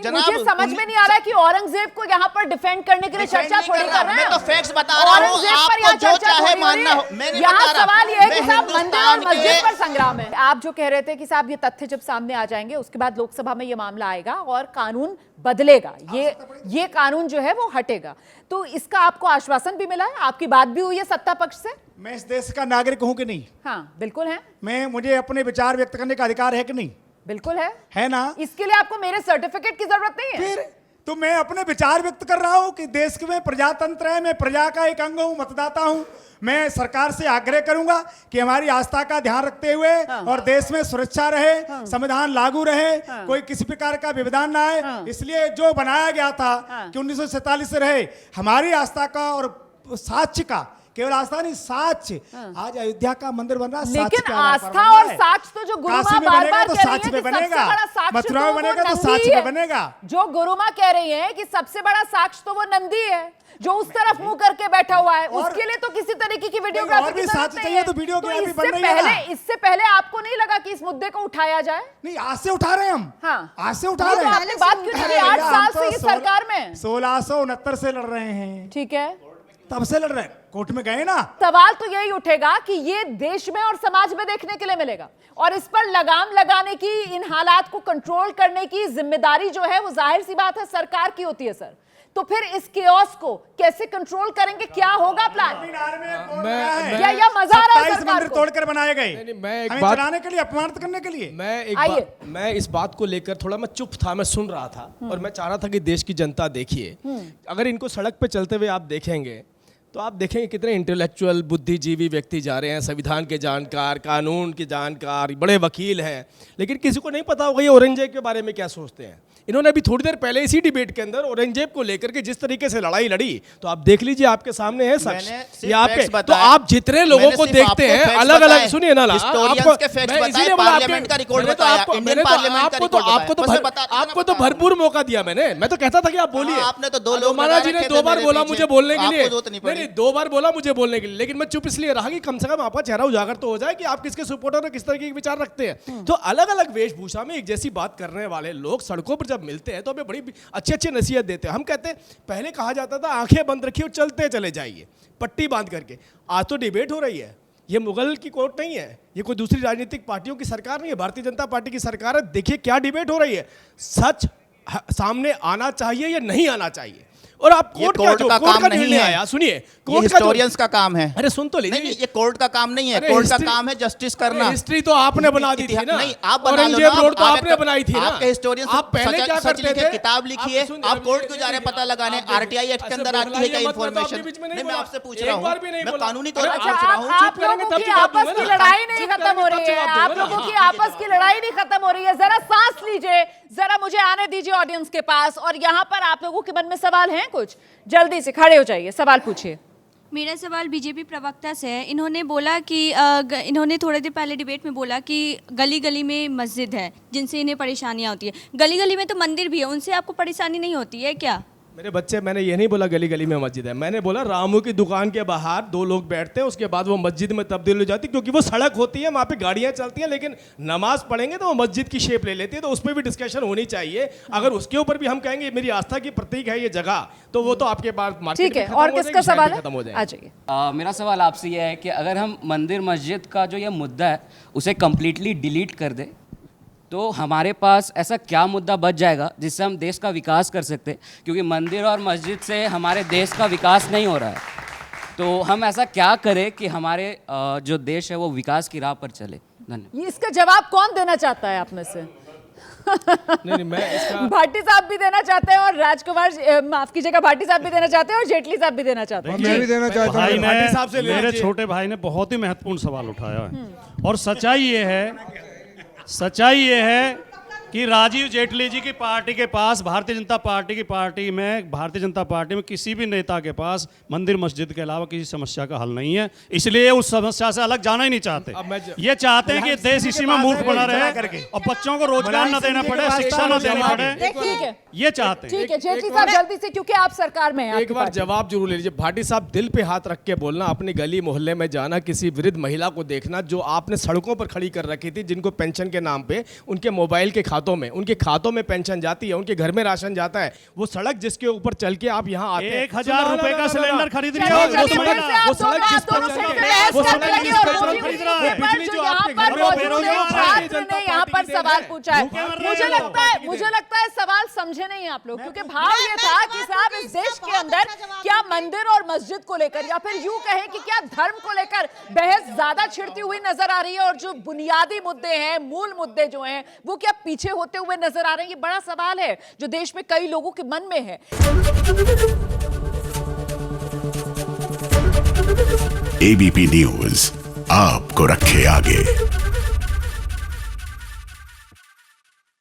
मुझे समझ में नहीं आ रहा है कि औरंगजेब को यहाँ पर डिफेंड करने के लिए चर्चा थोड़ी कर रहे हैं। मैं तो फैक्ट्स बता रहा हूँ, आपको जो चाहे मानना हो। यहाँ सवाल ये है कि साहब मंदिर और मस्जिद पर संग्राम है। आप जो कह रहे थे कि साहब ये तथ्य जब सामने आ जाएंगे उसके बाद लोकसभा में ये मामला आएगा और कानून बदलेगा, ये कानून जो है वो हटेगा, तो इसका आपको आश्वासन भी मिला है? आपकी बात भी हुई है सत्ता पक्ष से? मैं इस देश का नागरिक हूं कि नहीं? हाँ बिल्कुल है। मुझे अपने विचार व्यक्त करने का अधिकार है कि नहीं? बिल्कुल है ना? इसके लिए आपको मेरे सर्टिफिकेट की जरूरत नहीं है। फिर तो मैं अपने विचार व्यक्त कर रहा हूं कि देश में प्रजातंत्र है, मैं प्रजा का एक अंग हूं, मतदाता हूं। मैं सरकार से आग्रह करूंगा कि हमारी आस्था का ध्यान रखते हुए और देश में सुरक्षा रहे, संविधान लागू रहे, कोई किसी प्रकार का विवाद ना आए। इसलिए जो बनाया गया था कि 1947 से रहे, हमारी आस्था का और साक्ष्य का, केवल आस्था नहीं साक्ष्य। आज अयोध्या का मंदिर बन रहा है, लेकिन आस्था और साक्ष्य तो जो गुरु माँ बार बार कह रही है कि सबसे बड़ा साक्ष्य मथुरा में बनेगा तो नंदी साक्ष्य है। बनेगा। जो गुरु माँ कह रही है कि सबसे बड़ा साक्ष्य तो वो नंदी है जो उस तरफ मुंह करके बैठा हुआ है, उसके लिए तो किसी तरीके की वीडियोग्राफी की जरूरत नहीं है। तो वीडियोग्राफी बन रही है। इससे पहले आपको नहीं लगा कि इस मुद्दे को उठाया जाए? नहीं, आज से उठा रहे हैं हम। हाँ, आज से उठा रहे हैं। आपने बात क्यों नहीं? 8 साल से इस सरकार में 1669 से लड़ रहे हैं। ठीक है, तब से लड़ रहे हैं, कोर्ट में गए ना। सवाल तो यही उठेगा कि ये देश में और समाज में देखने के लिए मिलेगा, और इस पर लगाम लगाने की, इन हालात को कंट्रोल करने की जिम्मेदारी जो है वो जाहिर सी बात है सरकार की होती है सर। तो फिर इस केओस को कैसे कंट्रोल करेंगे? क्या होगा प्लान? या मजा आ रहा है सरकार मंदिर को? तोड़कर बनाए गए मैं एक हमें बात चलाने के लिए, अपमानित करने के लिए। मैं इस बात को लेकर थोड़ा मैं चुप था, मैं सुन रहा था और मैं चाह रहा था कि देश की जनता देखिए, अगर इनको सड़क पे चलते हुए आप देखेंगे तो आप देखेंगे कितने इंटेलेक्चुअल बुद्धिजीवी व्यक्ति जा रहे हैं, संविधान के जानकार, कानून के जानकार, बड़े वकील हैं, लेकिन किसी को नहीं पता होगा ये औरंगजेब के बारे में क्या सोचते हैं। इन्होंने अभी थोड़ी देर पहले इसी डिबेट के अंदर औरंगजेब को लेकर के जिस तरीके से लड़ाई लड़ी, तो आप देख लीजिए, आपके सामने है सच। ये आपके तो आप जितने लोगों को देखते हैं अलग अलग, सुनिए ना, आपको तो भरपूर मौका दिया मैंने। मैं तो कहता था कि आप बोलिए। आपने तो दो लोग महाराज जी ने 2 बार बोला मुझे बोलने के लिए, नहीं 2 बार बोला मुझे बोलने के लिए, लेकिन मैं चुप इसलिए रहा कि कम से कम आपका चेहरा उजागर तो हो जाए कि आप किसके सपोर्टर और किस तरह के विचार रखते हैं। तो अलग अलग वेशभूषा में एक जैसी बात करने वाले लोग सड़कों पर जब मिलते हैं तो हमें बड़ी अच्छी अच्छी नसीहत देते हैं। हम कहते हैं, पहले कहा जाता था आंखें बंद रखिए और चलते चले जाइए पट्टी बांध करके। आज तो डिबेट हो रही है, ये मुगल की कोर्ट नहीं है, ये कोई दूसरी राजनीतिक पार्टियों की सरकार नहीं है, भारतीय जनता पार्टी की सरकार है। देखिए क्या डिबेट हो रही है, सच सामने आना चाहिए या नहीं आना चाहिए। और आप कोर्ट का काम नहीं है, सुनिए, कोर्ट हिस्टोरियंस का काम है। अरे सुन तो लीजिए, नहीं, ये कोर्ट का काम नहीं है, कोर्ट का काम है जस्टिस करना। हिस्ट्री तो आपने बना दी थी ना। नहीं, आप बना लो ना, रोड तो आपने बनाई थी ना। आपके हिस्टोरियन आप पहले क्या करते थे? किताब लिखिए, आप कोर्ट क्यों जा रहे हैं पता लगाने? आरटीआई एक्ट के अंदर आती है क्या इन्फॉर्मेशन? नहीं, मैं आपसे पूछ रहा हूँ, मैं कानूनी तौर पर पूछ रहा हूँ। आप लोगों की आपस की लड़ाई नहीं खत्म हो रही है, आप लोगों की आपस की लड़ाई नहीं खत्म हो रही है। जरा सांस लीजिए, जरा मुझे आने दीजिए ऑडियंस के पास। और यहाँ पर आप लोगों के मन में सवाल हैं कुछ? जल्दी से खड़े हो जाइए, सवाल पूछिए। मेरा सवाल बीजेपी प्रवक्ता से है। इन्होंने बोला कि इन्होंने थोड़ी देर पहले डिबेट में बोला कि गली गली में मस्जिद है जिनसे इन्हें परेशानियां होती है। गली गली में तो मंदिर भी है, उनसे आपको परेशानी नहीं होती है क्या? मेरे बच्चे, मैंने ये नहीं बोला गली गली में मस्जिद है, मैंने बोला रामू की दुकान के बाहर 2 लोग बैठते हैं, उसके बाद वो मस्जिद में तब्दील हो जाती है, क्योंकि वो सड़क होती है, वहाँ पे गाड़ियाँ चलती हैं, लेकिन नमाज पढ़ेंगे तो वो मस्जिद की शेप ले लेती है। तो उस पर भी डिस्कशन होनी चाहिए। अगर उसके ऊपर भी हम कहेंगे मेरी आस्था की प्रतीक है ये जगह, तो वो तो आपके पास ठीक है। और किसका सवाल है? आ जाइए। मेरा सवाल आपसे यह है कि अगर हम मंदिर मस्जिद का जो ये मुद्दा है उसे कम्प्लीटली डिलीट कर दें तो हमारे पास ऐसा क्या मुद्दा बच जाएगा जिससे हम देश का विकास कर सकते हैं? क्योंकि मंदिर और मस्जिद से हमारे देश का विकास नहीं हो रहा है, तो हम ऐसा क्या करें कि हमारे जो देश है वो विकास की राह पर चले? धन्यवाद। इसका जवाब कौन देना चाहता है आप में से? नहीं, मैं इसका भाटी साहब भी देना चाहते हैं और राजकुमार, माफ कीजिएगा, भाटी साहब भी देना चाहते हैं और जेटली साहब भी देना चाहते हैं। मैं भी देना चाहता हूं। भाटी साहब से मेरे छोटे भाई ने बहुत ही महत्वपूर्ण सवाल उठाया है, और सच्चाई ये है कि राजीव जेटली जी की पार्टी के पास, भारतीय जनता पार्टी में किसी भी नेता के पास मंदिर मस्जिद के अलावा किसी समस्या का हल नहीं है, इसलिए उस समस्या से अलग जाना ही नहीं चाहते। ये चाहते हैं कि देश इसी में मूर्ख बना रहे और बच्चों को रोजगार न देना पड़े, शिक्षा न देनी पड़े, ये चाहते हैं। ठीक है जेटली साहब, जल्दी से, क्योंकि आप सरकार में हैं। एक बार जवाब जरूर ले लीजिए। भाटी साहब, दिल पे हाथ रख के बोलना, अपनी गली मोहल्ले में जाना, किसी वृद्ध महिला को देखना जो आपने सड़कों पर खड़ी कर रखी थी, जिनको पेंशन के नाम पे उनके मोबाइल के खातों खातों में, उनके खातों में पेंशन जाती है, उनके घर में राशन जाता है। वो सड़क जिसके ऊपर चल के आप यहाँ आते हैं, 1000 रुपए का सिलेंडर खरीद रही चलिए, है, चलिए, फिर से आप वो सड़क जिस पर दोनों चल के- बहस वो करते सड़क रहिए जिस और पर चल मोदी के- जी वो पर बिजली जो जो यहाँ आपके पर घर में मौजूद बेरोजगार एक भारतीय छात्र जनता ने यहाँ पर पार्टी की सवाल देन पूछा है। भूखे मर रहे मुझे हैं लोग। लगता है सवाल समझे नहीं आप लोग, क्योंकि भाव ये था कि साहब इस देश के अंदर क्या मंदिर और मस्जिद को लेकर या फिर यूं कहें कि क्या धर्म को लेकर बहस ज्यादा छिड़ती हुई नजर आ रही है और जो बुनियादी मुद्दे हैं, मूल मुद्दे जो हैं, वो क्या पीछे होते हुए नजर आ रहे हैं? ये बड़ा सवाल है जो देश में कई लोगों के मन में है। एबीपी न्यूज आपको रखे आगे।